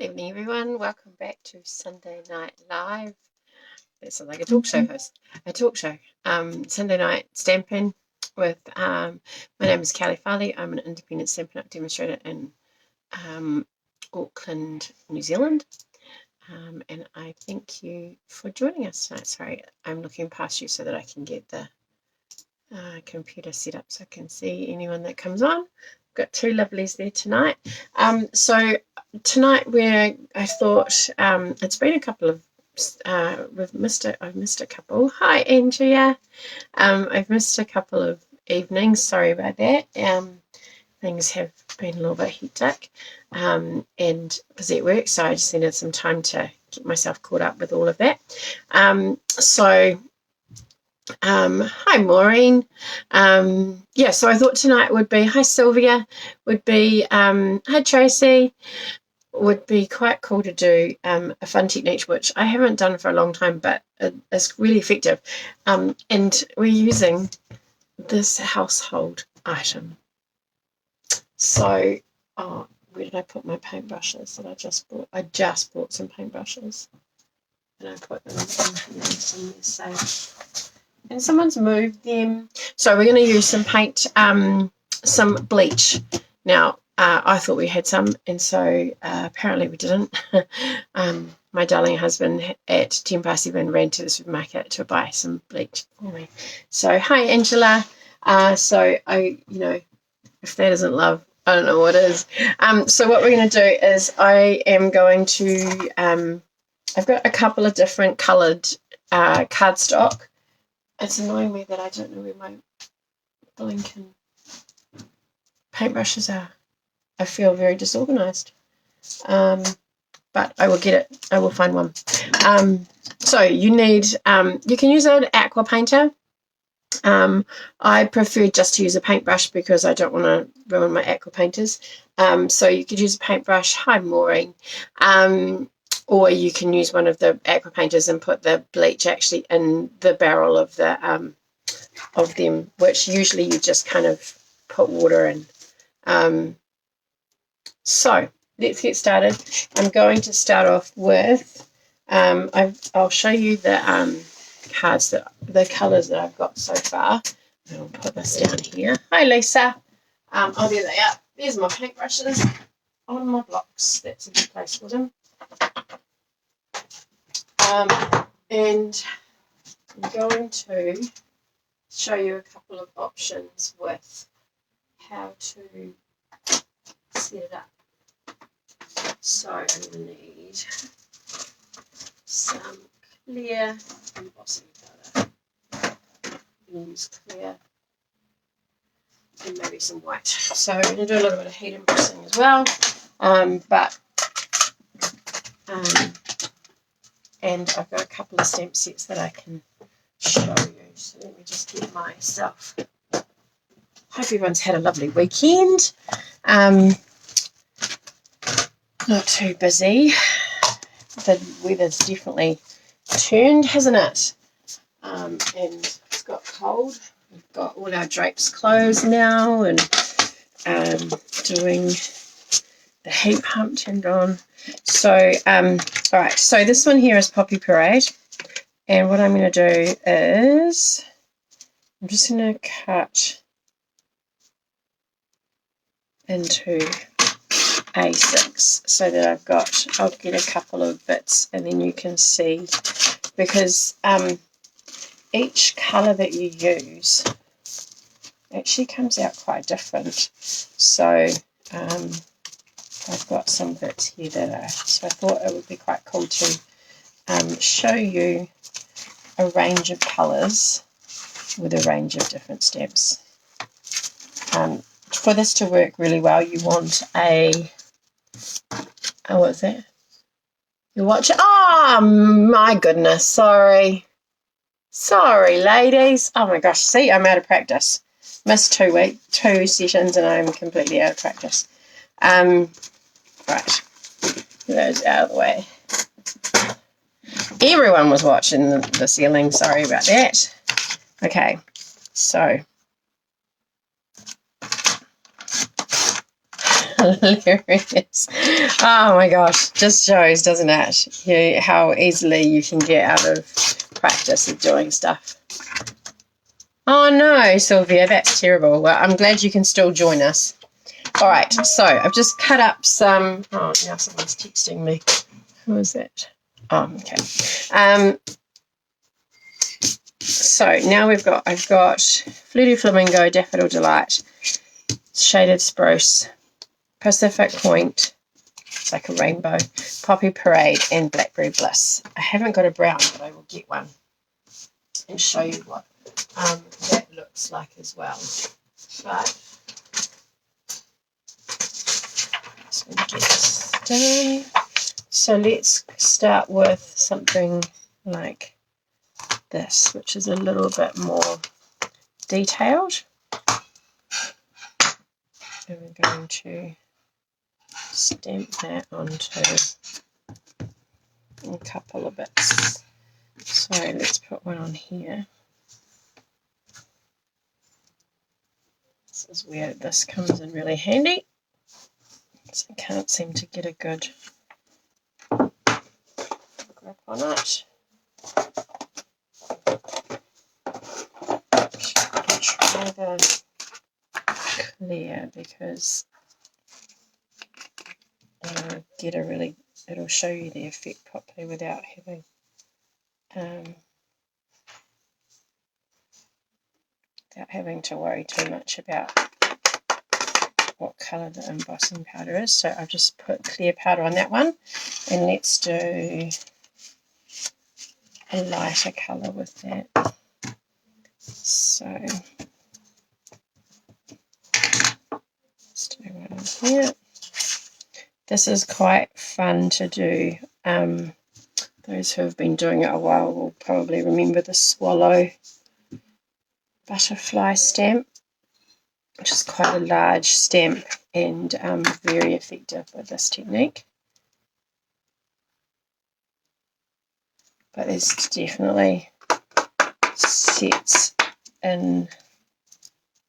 Good evening, everyone. Welcome back to Sunday Night Live. That sounds like a talk show host. A talk show. Sunday night Stampin with my name is Kelley Farley. I'm an independent Stampin demonstrator in Auckland, New Zealand. And I thank you for joining us tonight. Sorry, I'm looking past you so that I can get the computer set up so I can see anyone that comes on. Got two lovelies there tonight. So tonight I thought it's been a couple of I've missed a couple. Hi Andrea. I've missed a couple of evenings. Sorry about that. Things have been a little bit hectic and busy at work, so I just needed some time to get myself caught up with all of that. Hi Maureen. So I thought tonight would be hi Sylvia, would be hi Tracy, would be quite cool to do a fun technique which I haven't done for a long time, but it's really effective. And we're using this household item. So where did I put my paintbrushes that I just bought? I just bought some paintbrushes and I put them in here somewhere safe. And someone's moved them. So we're going to use some paint, some bleach. Now, I thought we had some, and so apparently we didn't. My darling husband at 7:10 ran to the supermarket to buy some bleach for me. So, hi, Angela. So, if that isn't love, I don't know what is. So what we're going to do is I am going to, I've got a couple of different coloured cardstock. It's annoying me that I don't know where my blinking paintbrushes are. I feel very disorganised. But I will get it. I will find one. So you need, you can use an aqua painter. I prefer just to use a paintbrush because I don't want to ruin my aqua painters. So you could use a paintbrush. Hi, Maureen. Or you can use one of the aqua painters and put the bleach actually in the barrel of them, which usually you just kind of put water in. So let's get started. I'm going to start off with, I'll show you the cards, the colours that I've got so far. I'll put this down here. Hi, Lisa. There they are. There's my paintbrushes on my blocks. That's a good place for them. And I'm going to show you a couple of options with how to set it up. So I'm going to need some clear embossing powder. I'm going to use clear and maybe some white. So I'm going to do a little bit of heat embossing as well. And I've got a couple of stamp sets that I can show you. So let me just get myself. Hope everyone's had a lovely weekend. Not too busy. The weather's definitely turned, hasn't it? And it's got cold. We've got all our drapes closed now and doing the heat pump turned on. So, all right, so this one here is Poppy Parade. And what I'm going to do is I'm just going to cut into A6 so that I'll get a couple of bits and then you can see, because each colour that you use actually comes out quite different. So I've got some bits here so I thought it would be quite cool to show you a range of colours with a range of different stamps. For this to work really well, you want what is that? You watch it. Oh my goodness, sorry, ladies. Oh my gosh, see, I'm out of practice. Missed 2 sessions and I'm completely out of practice. Right, those out of the way. Everyone was watching the ceiling. Sorry about that. Okay, so Hilarious. Oh my gosh, just shows, doesn't it, how easily you can get out of practice of doing stuff. Oh no, Sylvia, that's terrible. Well, I'm glad you can still join us. All right, so I've just cut up some. Oh, now someone's texting me. Who is that? Oh, okay. So now I've got Fluty Flamingo, Daffodil Delight, Shaded Spruce, Pacific Point, it's like a rainbow, Poppy Parade, and Blackberry Bliss. I haven't got a brown, but I will get one and show you what that looks like as well. But just going to get this done. So let's start with something like this, which is a little bit more detailed. And we're going to stamp that onto a couple of bits. So let's put one on here. This is where this comes in really handy. So I can't seem to get a good grip on it. Try the clear because it'll show you the effect properly without having to worry too much about what colour the embossing powder is. So I've just put clear powder on that one, and let's do a lighter colour with that. So let's do one on here. This is quite fun to do. Those who have been doing it a while will probably remember the swallow butterfly stamp, which is quite a large stamp and very effective with this technique. But there's definitely sets in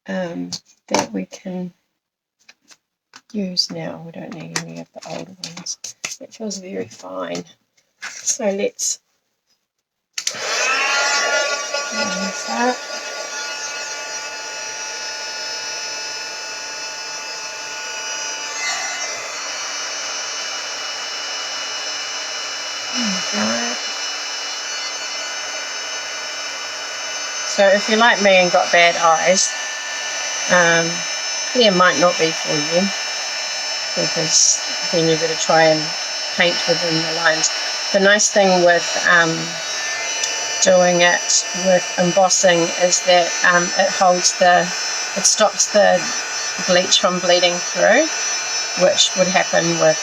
that we can use now. We don't need any of the old ones. It feels very fine. So let's use that. Right. So if you're like me and got bad eyes, clear might not be for you, because then you've got to try and paint within the lines. The nice thing with doing it with embossing is that it stops the bleach from bleeding through, which would happen with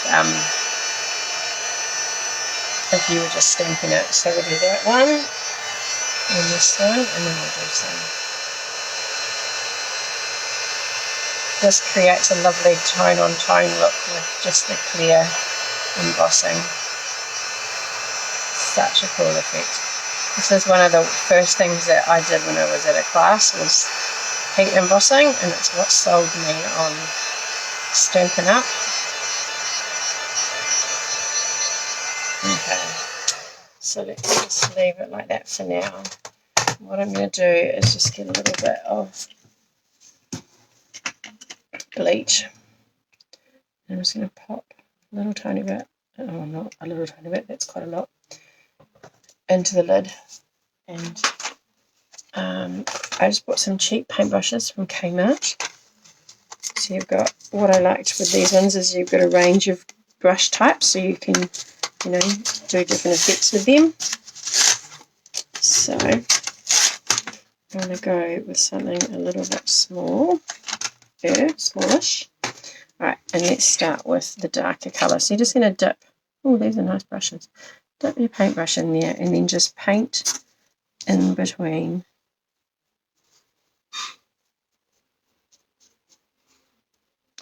if you were just stamping it. So we'll do that one and this one, and then we'll do some. This creates a lovely tone-on-tone look with just the clear embossing. Such a cool effect. This is one of the first things that I did when I was at a class, was heat embossing, and it's what sold me on Stampin' Up. Okay, so let's just leave it like that for now. What I'm going to do is just get a little bit of bleach. I'm just going to pop a little tiny bit, oh not a little tiny bit, that's quite a lot, into the lid. And I just bought some cheap paintbrushes from Kmart. So you've got, what I liked with these ones is you've got a range of brush types, so you can, do different effects with them. So I'm going to go with something a little bit smallish. Alright, and let's start with the darker colour. So you're just going to dip, oh, these are nice brushes, dip your paintbrush in there and then just paint in between.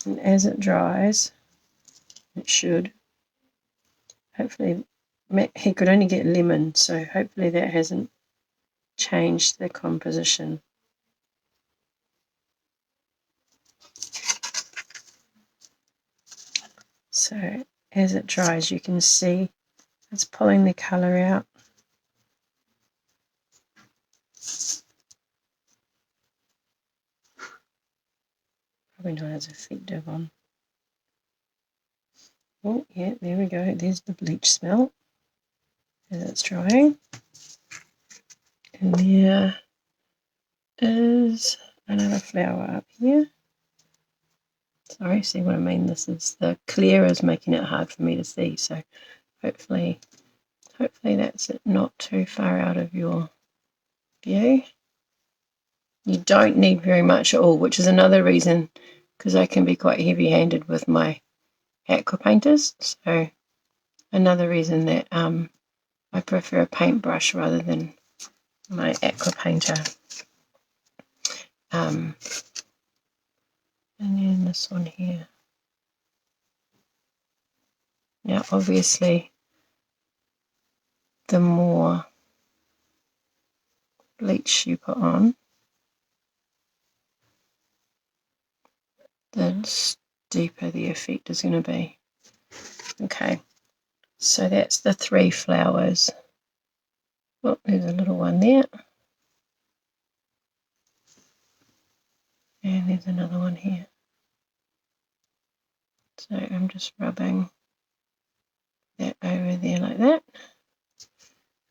And as it dries, it should, hopefully, he could only get lemon, so hopefully that hasn't changed the composition. So as it dries, you can see it's pulling the colour out. Probably not as effective on. Oh, yeah, there we go. There's the bleach smell as it's drying. And there is another flower up here. Sorry, see what I mean? This is the clear is making it hard for me to see. So hopefully that's it, not too far out of your view. You don't need very much at all, which is another reason, because I can be quite heavy-handed with my aqua painters. So another reason that I prefer a paintbrush rather than my aqua painter. And then this one here. Now, obviously, the more bleach you put on, the deeper the effect is going to be. Okay, so that's the 3 flowers. Oh, there's a little one there. And there's another one here. So I'm just rubbing that over there like that.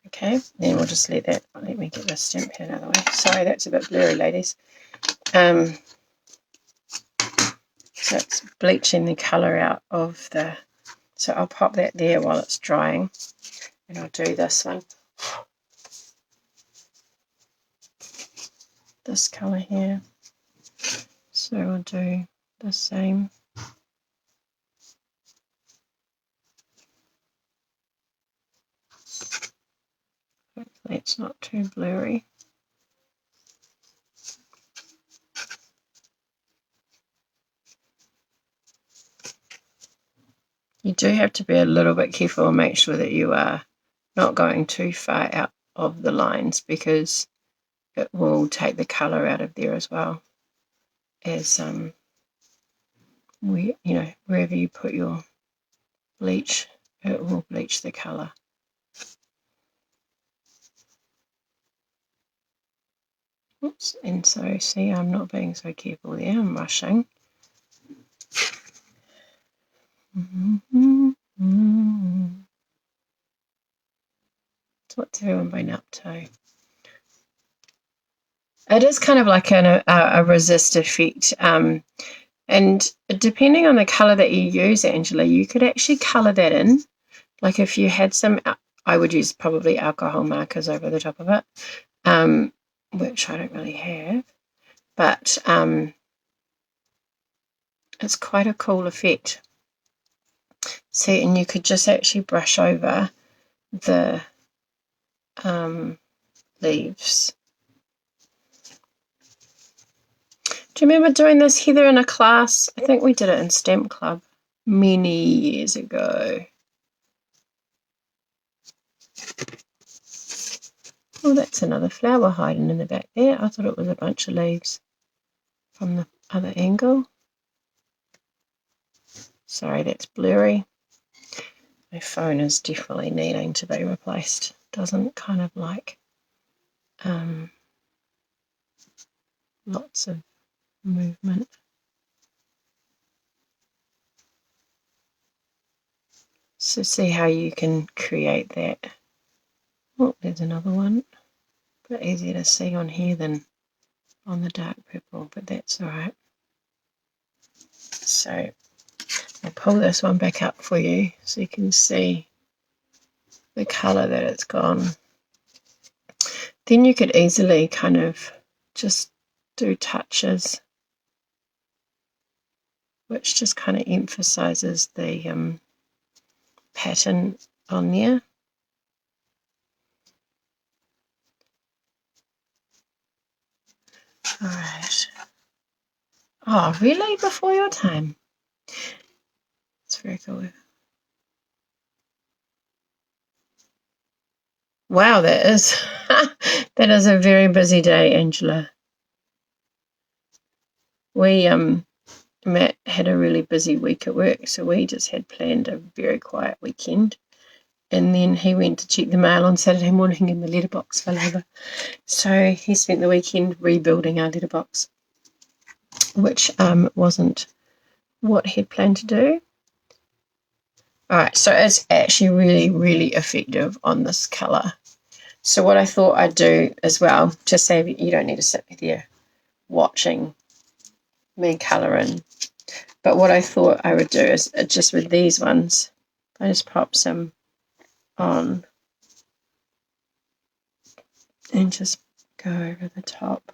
Okay, then we'll just let me get this stamp pad out of the way. Sorry, that's a bit blurry, ladies. So it's bleaching the colour out of the, so I'll pop that there while it's drying, and I'll do this one. This colour here. So we'll do the same. Hopefully it's not too blurry. You do have to be a little bit careful and make sure that you are not going too far out of the lines, because it will take the colour out of there as well as wherever you put your bleach, it will bleach the colour. Oops, and so see, I'm not being so careful there, I'm rushing. So what's everyone been up to? It is kind of like a resist effect. And depending on the colour that you use, Angela, you could actually colour that in. Like if you had some, I would use probably alcohol markers over the top of it, which I don't really have. But it's quite a cool effect. See, and you could just actually brush over the leaves. Do you remember doing this, Heather, in a class? I think we did it in Stamp Club many years ago. Oh, that's another flower hiding in the back there. I thought it was a bunch of leaves from the other angle. Sorry, that's blurry. My phone is definitely needing to be replaced. Doesn't kind of like lots of movement. So see how you can create that. Oh, there's another one. A bit easier to see on here than on the dark purple, but that's all right. So I'll pull this one back up for you so you can see the colour that it's gone. Then you could easily kind of just do touches, which just kind of emphasizes the pattern on there. All right. Oh, really? Before your time? It's very cool. Wow, that is that is a very busy day, Angela. We Matt had a really busy week at work, so we just had planned a very quiet weekend. And then he went to check the mail on Saturday morning and the letterbox fell over. So he spent the weekend rebuilding our letterbox, which wasn't what he'd planned to do. All right, so it's actually really, really effective on this colour. So what I thought I'd do as well, just so you don't need to sit there watching me colour in, but what I thought I would do is just with these ones, I just pop some on and just go over the top.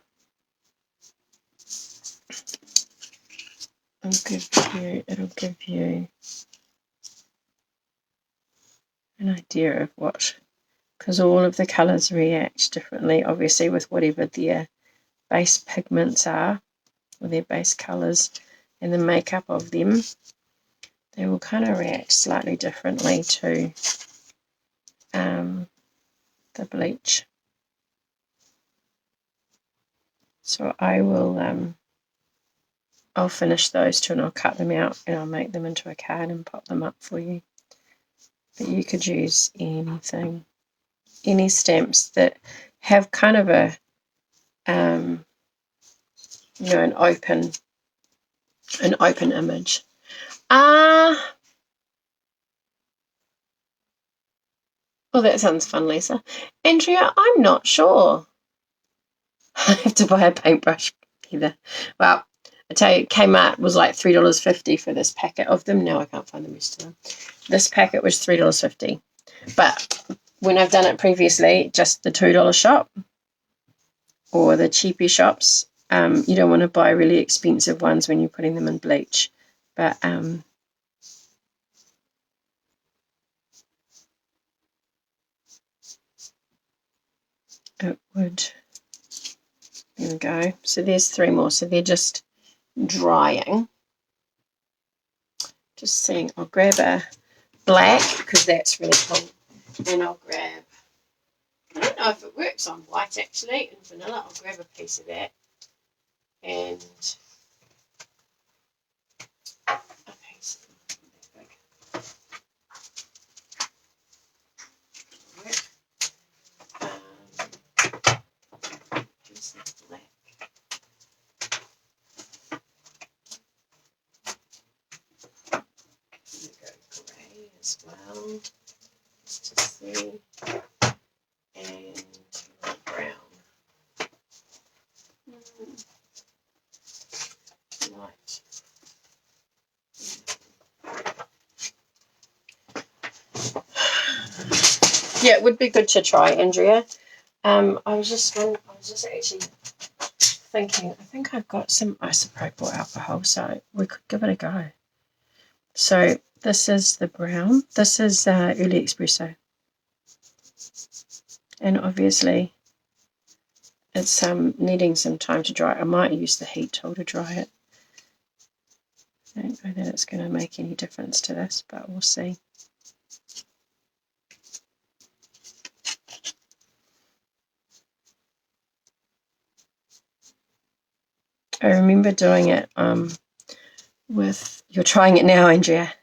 It'll give you an idea of what, because all of the colours react differently, obviously, with whatever their base pigments are, or their base colours, and the makeup of them. They will kind of react slightly differently to the bleach. So I will, I'll finish those two and I'll cut them out and I'll make them into a card and pop them up for you. But you could use anything, any stamps that have kind of a, an open image. Well, that sounds fun, Lisa. Andrea, I'm not sure. I have to buy a paintbrush either. Well, I tell you, Kmart was like $3.50 for this packet of them. Now I can't find the rest of them. This packet was $3.50. But when I've done it previously, just the $2 shop or the cheapy shops, you don't want to buy really expensive ones when you're putting them in bleach. But it would. There we go. So there's 3 more. So they're just drying. Just seeing. I'll grab a black because that's really cool. And I'll grab, I don't know if it works on white actually, and vanilla. I'll grab a piece of that. And a piece of that big. Piece of black. As well, just to see, and brown, light. Yeah, it would be good to try, Andrea. I was just actually thinking. I think I've got some isopropyl alcohol, so we could give it a go. So this is the brown. This is early espresso, and obviously it's needing some time to dry. I might use the heat tool to dry it. I don't know that it's going to make any difference to this, but we'll see. I remember doing it with, you're trying it now, Andrea.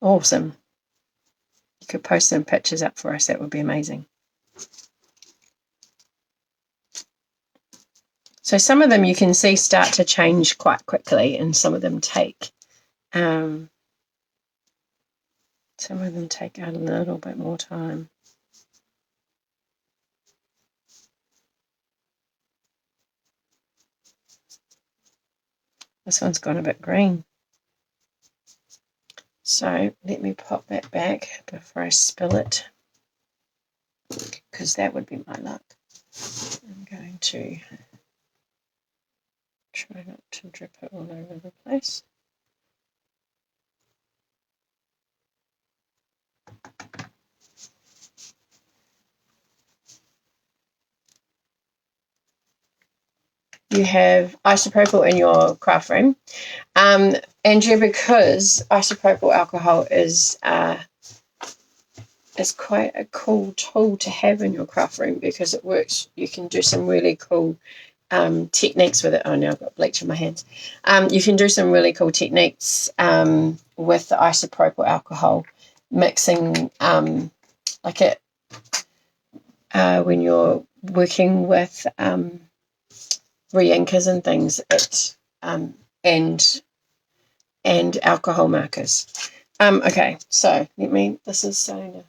Awesome. You could post some pictures up for us. That would be amazing. So some of them you can see start to change quite quickly, and some of them take a little bit more time. This one's gone a bit green. So let me pop that back before I spill it, because that would be my luck. I'm going to try not to drip it all over the place. You have isopropyl in your craft room, Andrea, because isopropyl alcohol is quite a cool tool to have in your craft room, because it works. You can do some really cool techniques with it. Oh, now I've got bleach in my hands. You can do some really cool techniques with the isopropyl alcohol, mixing like it when you're working with re-inkers and things, it and alcohol markers. Okay, so this is starting to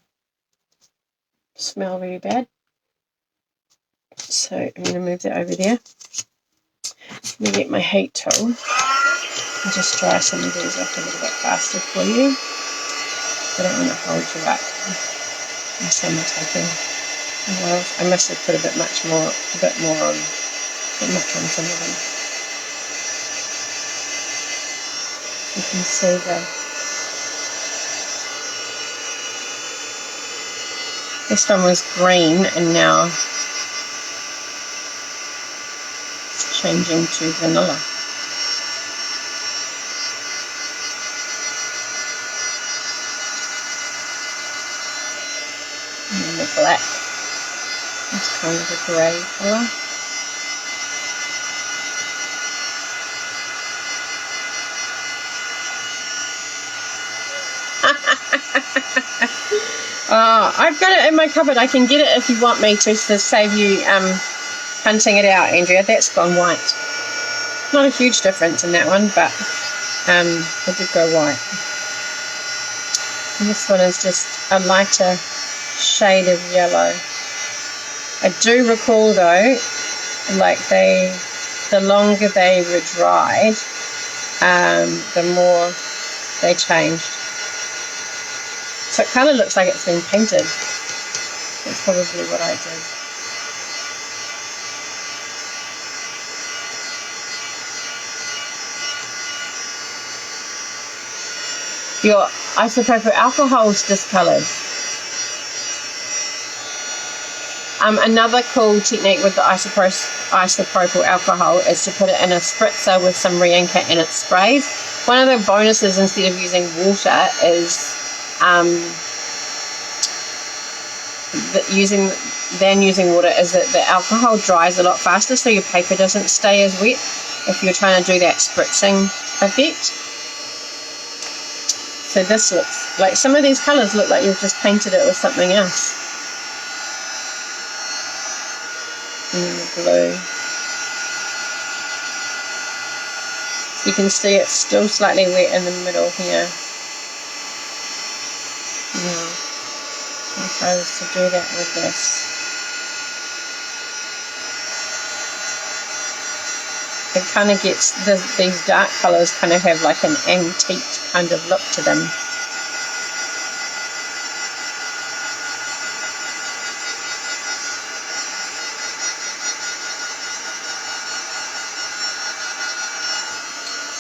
smell really bad. So I'm going to move that over there. Let me get my heat tool and just dry some of these off a little bit faster for you. I don't want to hold you up. And some are taking a while. I must have put a bit more on some of them. You can see this one was green and now it's changing to vanilla. And then the black is kind of a grey colour. I've got it in my cupboard. I can get it if you want me to save you hunting it out, Andrea. That's gone white. Not a huge difference in that one, but it did go white. And this one is just a lighter shade of yellow. I do recall though, like the longer they were dried, the more they changed. So it kind of looks like it's been painted. That's probably what I did. Your isopropyl alcohol is discoloured. Another cool technique with the isopropyl alcohol is to put it in a spritzer with some re-inker and it sprays. One of the bonuses instead of using water is using water is that the alcohol dries a lot faster, so your paper doesn't stay as wet if you're trying to do that spritzing effect. So this looks like, some of these colours look like you've just painted it with something else. And then the blue. You can see it's still slightly wet in the middle here. Now, if I was to do that with this, it kind of gets these dark colours kind of have like an antique kind of look to them.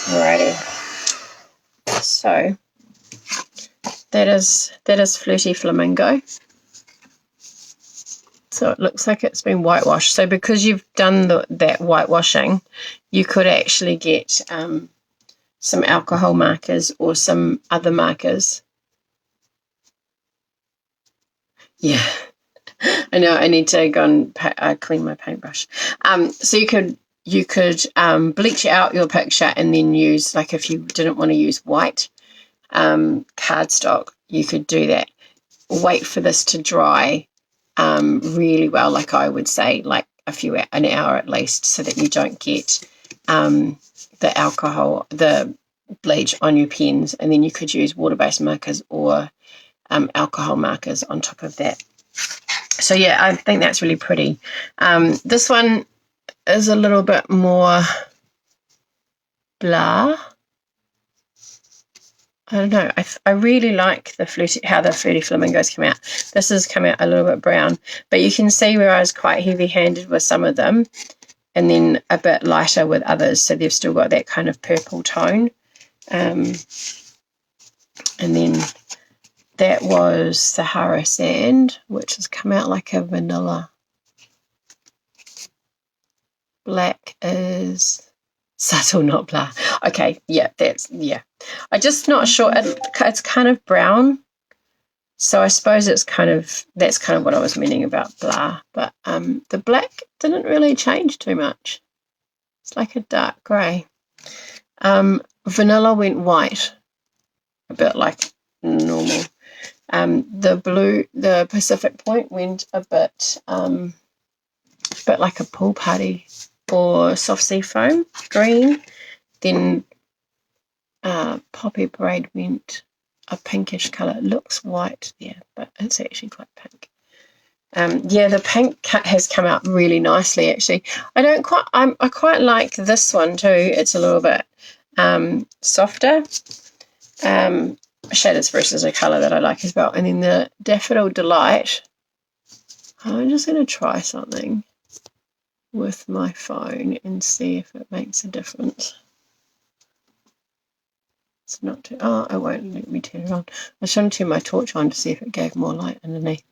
Alrighty, so that is Flirty Flamingo. So it looks like it's been whitewashed. So because you've done that whitewashing, you could actually get some alcohol markers or some other markers. Yeah, I know. I need to go and clean my paintbrush. So you could bleach out your picture and then use, like if you didn't want to use white cardstock, you could do that. Wait for this to dry really well, like I would say, like an hour at least, so that you don't get the alcohol, the bleach on your pens, and then you could use water-based markers or alcohol markers on top of that. So yeah, I think that's really pretty. This one is a little bit more blah. I don't know. I really like how the Flirty Flamingos come out. This has come out a little bit brown, but you can see where I was quite heavy-handed with some of them, and then a bit lighter with others. So they've still got that kind of purple tone. And then that was Sahara Sand, which has come out like a vanilla. Black is subtle, not blah. Okay, yeah, I'm just not sure. It's kind of brown, so I suppose that's kind of what I was meaning about blah. But the black didn't really change too much. It's like a dark grey. Vanilla went white, a bit like normal. The Pacific Point went a bit like a pool party or soft sea foam green. Then Poppy Braid went a pinkish colour. It looks white there, but it's actually quite pink. Yeah, the pink has come out really nicely, actually. I quite like this one too. It's a little bit softer. Shaded Spruce is a colour that I like as well. And then the Daffodil Delight. I'm just going to try something with my phone and see if it makes a difference. It's not too... Oh, it won't let me turn it on. I was trying to turn my torch on to see if it gave more light underneath.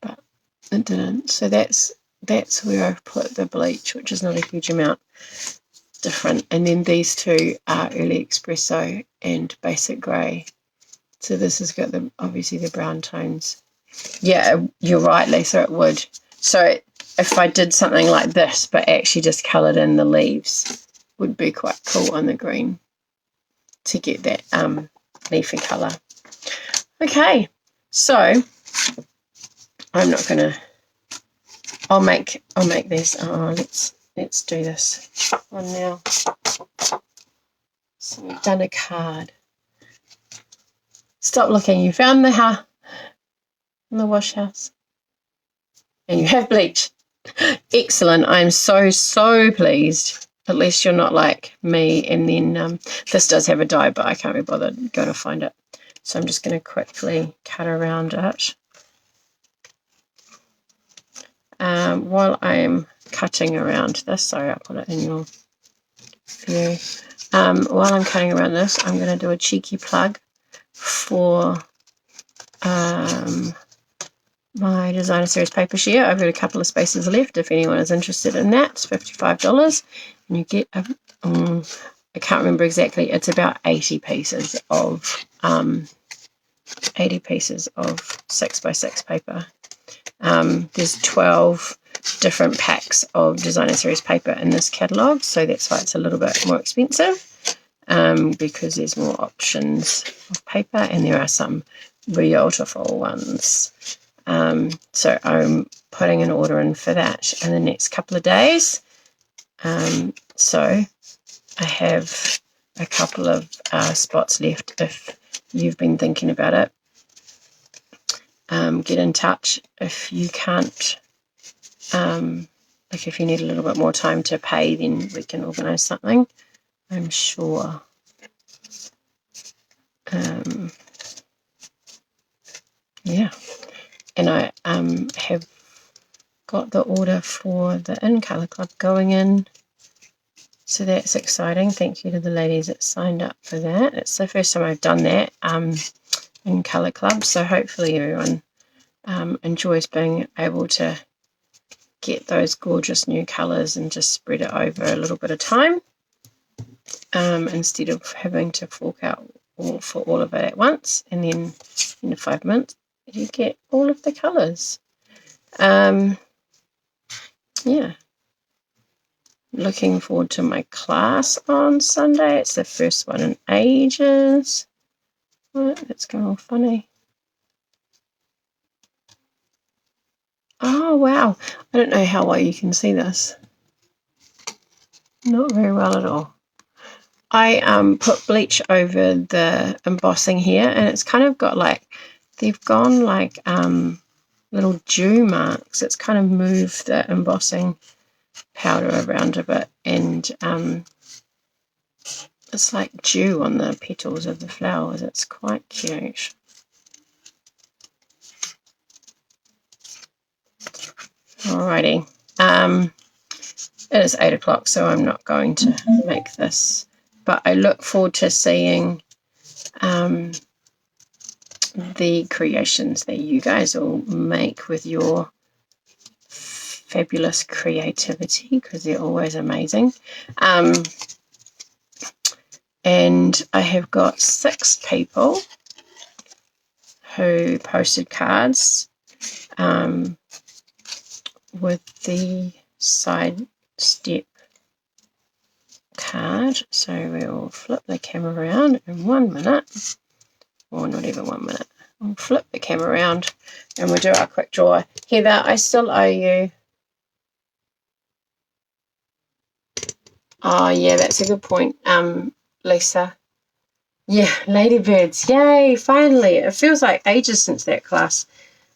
But it didn't. So that's where I've put the bleach, which is not a huge amount different. And then these two are Early Espresso and Basic Grey. So this has got obviously the brown tones. Yeah, you're right, Lisa, it would. So if I did something like this, but actually just coloured in the leaves, would be quite cool on the green to get that leafy colour. Okay, so I'm not gonna. I'll make these. Let's do this one now. So we've done a card. Stop looking. You found the house in the wash house, and you have bleach. Excellent. I'm so pleased. At least you're not like me. And then this does have a die, but I can't be bothered going to find it. So I'm just going to quickly cut around it. While I'm cutting around this, sorry, I'll put it in your view. While I'm cutting around this, I'm going to do a cheeky plug for my Designer Series paper share. I've got a couple of spaces left if anyone is interested in that. It's $55 and you get I can't remember exactly, it's about 80 pieces of 6x6 paper. There's 12 different packs of Designer Series paper in this catalogue, so that's why it's a little bit more expensive, because there's more options of paper and there are some beautiful ones. So I'm putting an order in for that in the next couple of days. So I have a couple of spots left if you've been thinking about it. Get in touch if you can't, if you need a little bit more time to pay, then we can organise something, I'm sure. Yeah, and I have got the order for the In Colour Club going in, so that's exciting. Thank you to the ladies that signed up for that. It's the first time I've done that in Colour Club, so hopefully everyone enjoys being able to get those gorgeous new colours and just spread it over a little bit of time, instead of having to fork out for all of it at once, and then in 5 minutes you get all of the colours. Yeah, looking forward to my class on Sunday. It's the first one in ages. What? It's going all funny. Oh wow, I don't know how well you can see this. Not very well at all. I put bleach over the embossing here, and it's kind of got like, they've gone like little dew marks. It's kind of moved the embossing powder around a bit, and it's like dew on the petals of the flowers. It's quite cute. Alrighty. It is 8 o'clock, so I'm not going to make this, but I look forward to seeing the creations that you guys will make with your fabulous creativity, because they're always amazing. And I have got 6 people who posted cards with the side step card. So we'll flip the camera around in 1 minute, or not even 1 minute. We'll flip the camera around and we'll do our quick draw. Heather, I still owe you. Oh, yeah, that's a good point, Lisa. Yeah, ladybirds. Yay, finally. It feels like ages since that class,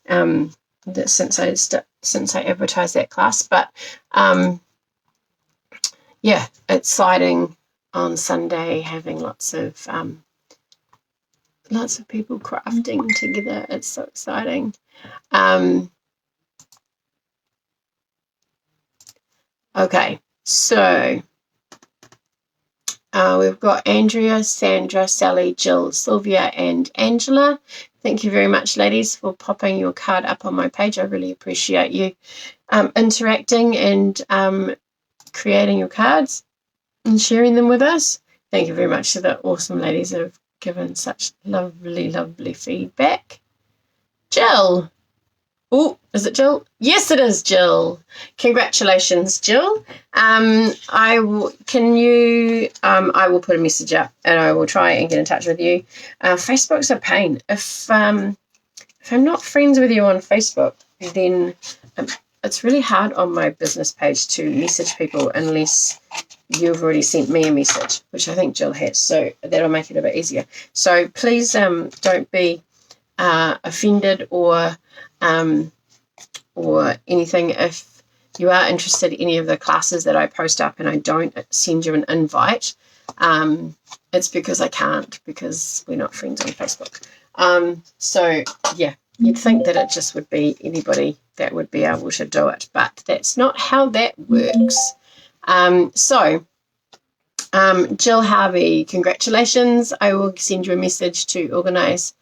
since I advertised that class. But, yeah, exciting on Sunday, having lots of people crafting together. It's so exciting. Okay, so we've got Andrea, Sandra, Sally, Jill, Sylvia, and Angela. Thank you very much, ladies, for popping your card up on my page. I really appreciate you interacting and creating your cards and sharing them with us. Thank you very much to the awesome ladies that have given such lovely, lovely feedback. Jill. Oh, is it Jill? Yes, it is Jill. Congratulations, Jill. I will put a message up and I will try and get in touch with you. Facebook's a pain. If I'm not friends with you on Facebook, then it's really hard on my business page to message people unless you've already sent me a message, which I think Jill has, so that'll make it a bit easier. So please don't be offended or anything if you are interested in any of the classes that I post up and I don't send you an invite. It's because I can't, because we're not friends on Facebook. So yeah, you'd think that it just would be anybody that would be able to do it, but that's not how that works. Jill Harvey, congratulations. I will send you a message to organise.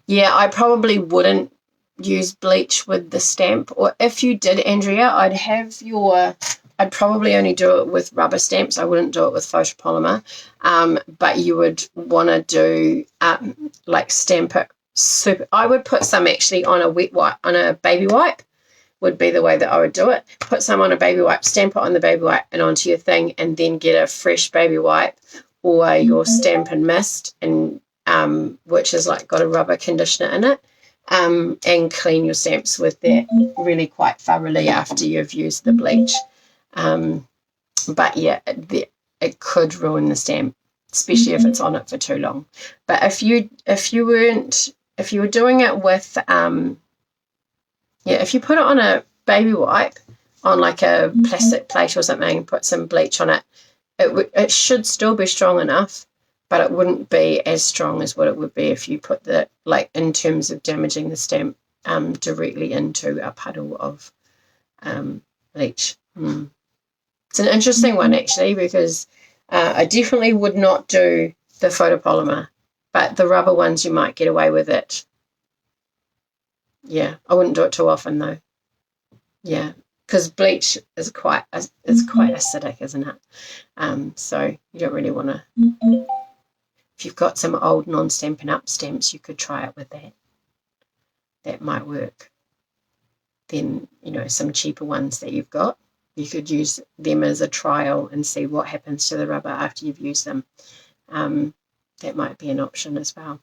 Yeah, I probably wouldn't use bleach with the stamp, or if you did, Andrea, I'd probably only do it with rubber stamps. I wouldn't do it with photopolymer, but you would want to do stamp it super. I would put some actually on a baby wipe would be the way that I would do it. Put some on a baby wipe, stamp it on the baby wipe and onto your thing, and then get a fresh baby wipe or your Stampin' Mist, and which has got a rubber conditioner in it, and clean your stamps with that really quite thoroughly after you've used the bleach. But yeah, it could ruin the stamp, especially if it's on it for too long. But if you were doing it with if you put it on a baby wipe on a plastic plate or something and put some bleach on it, it should still be strong enough, but it wouldn't be as strong as what it would be if you put in terms of damaging the stamp directly into a puddle of bleach. It's an interesting one, actually, because I definitely would not do the photopolymer, but the rubber ones you might get away with it. Yeah, I wouldn't do it too often, though. Yeah, because bleach is quite acidic, isn't it? So you don't really want to. If you've got some old non-Stampin' Up stamps, you could try it with that. That might work. Then, some cheaper ones that you've got, you could use them as a trial and see what happens to the rubber after you've used them. That might be an option as well.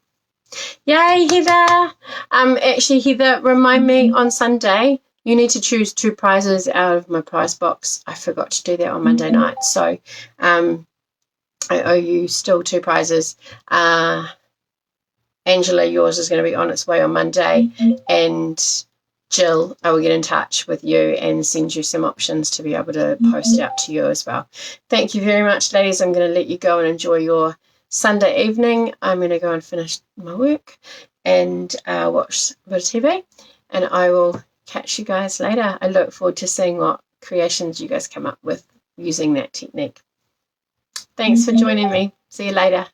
Yay, Heather! Actually, Heather, remind me on Sunday, you need to choose 2 prizes out of my prize box. I forgot to do that on Monday night. So I owe you still 2 prizes. Angela, yours is going to be on its way on Monday. And Jill, I will get in touch with you and send you some options to be able to post out to you as well. Thank you very much, ladies. I'm going to let you go and enjoy your Sunday evening. I'm going to go and finish my work and watch a bit of TV, and I will catch you guys later. I look forward to seeing what creations you guys come up with using that technique. Thanks for joining me. See you later.